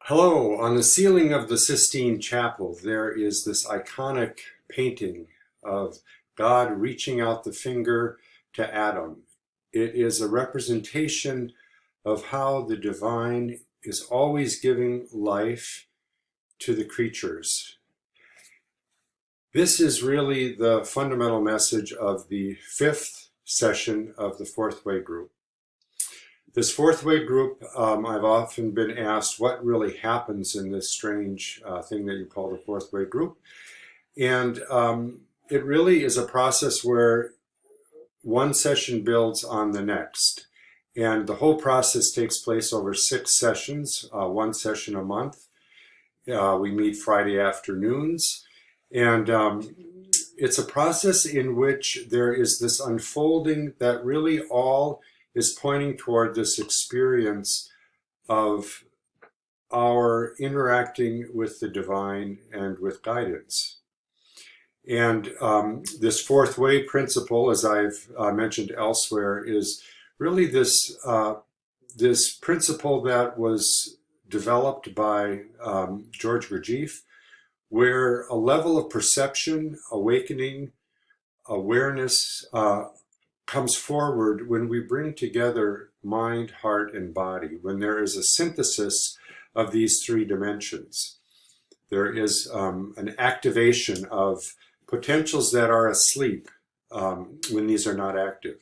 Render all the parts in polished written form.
Hello, on the ceiling of the Sistine Chapel, there is this iconic painting of God reaching out the finger to Adam. It is a representation of how the divine is always giving life to the creatures. This is really the fundamental message of the fifth session of the Fourth Way group. This Fourth Way group, I've often been asked what really happens in this strange thing that you call the Fourth Way group. And it really is a process where one session builds on the next. And the whole process takes place over 6 sessions, one session a month. We meet Friday afternoons. And it's a process in which there is this unfolding that really all is pointing toward this experience of our interacting with the divine and with guidance. And this Fourth Way principle, as I've mentioned elsewhere, is really this, this principle that was developed by George Gurdjieff, where a level of perception, awakening, awareness, comes forward when we bring together mind, heart, and body, when there is a synthesis of these 3 dimensions. There is an activation of potentials that are asleep when these are not active.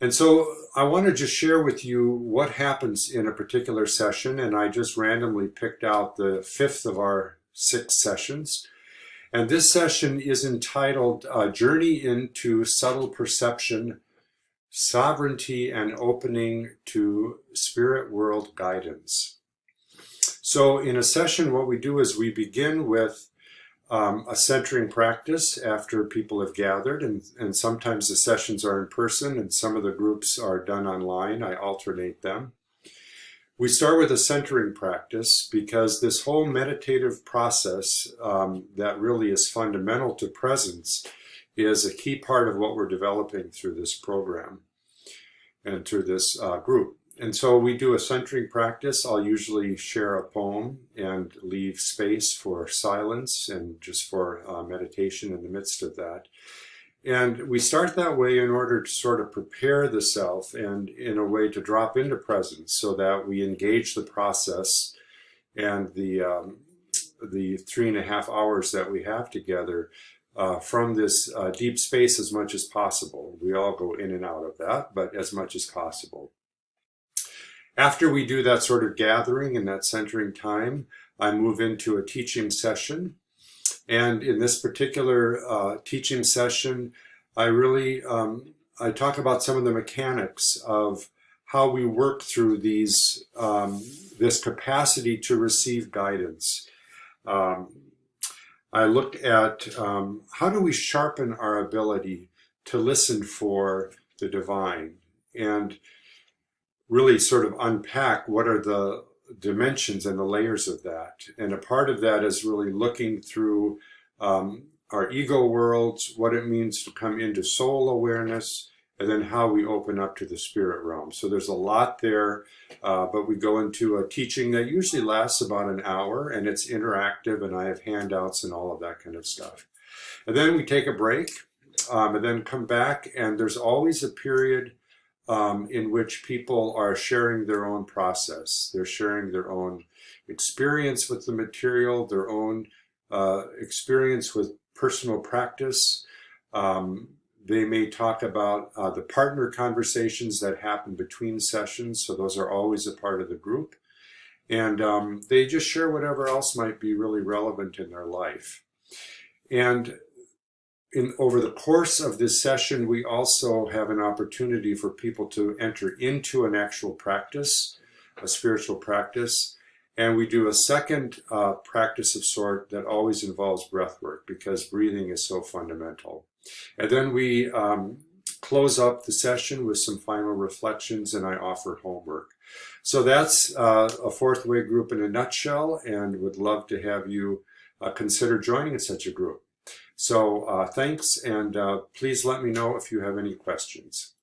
And so I want to just share with you what happens in a particular session, and I just randomly picked out the 5th of our 6 sessions. And this session is entitled Journey into Subtle Perception, Sovereignty and Opening to Spirit World Guidance. So in a session, what we do is we begin with a centering practice after people have gathered, and sometimes the sessions are in person and some of the groups are done online. I alternate them. We start with a centering practice because this whole meditative process that really is fundamental to presence is a key part of what we're developing through this program and through this group. And so we do a centering practice. I'll usually share a poem and leave space for silence and just for meditation in the midst of that. And we start that way in order to sort of prepare the self and in a way to drop into presence so that we engage the process and the 3.5 hours that we have together from this deep space as much as possible. We all go in and out of that, but as much as possible. After we do that sort of gathering and that centering time, I move into a teaching session. And in this particular teaching session, I really, I talk about some of the mechanics of how we work through these, this capacity to receive guidance. I looked at how do we sharpen our ability to listen for the divine and really sort of unpack what are the dimensions and the layers of that. And a part of that is really looking through our ego worlds, what it means to come into soul awareness, and then how we open up to the spirit realm. So there's a lot there, but we go into a teaching that usually lasts about an hour, and it's interactive, and I have handouts and all of that kind of stuff. And then we take a break, and then come back, and there's always a period in which people are sharing their own process. They're sharing their own experience with the material, their own experience with personal practice. They may talk about the partner conversations that happen between sessions, so those are always a part of the group. And they just share whatever else might be really relevant in their life. And over the course of this session, we also have an opportunity for people to enter into an actual practice, a spiritual practice. And we do a second practice of sort that always involves breath work because breathing is so fundamental. And then we close up the session with some final reflections, and I offer homework. So that's a Fourth Way group in a nutshell, and would love to have you consider joining such a group. So thanks, and please let me know if you have any questions.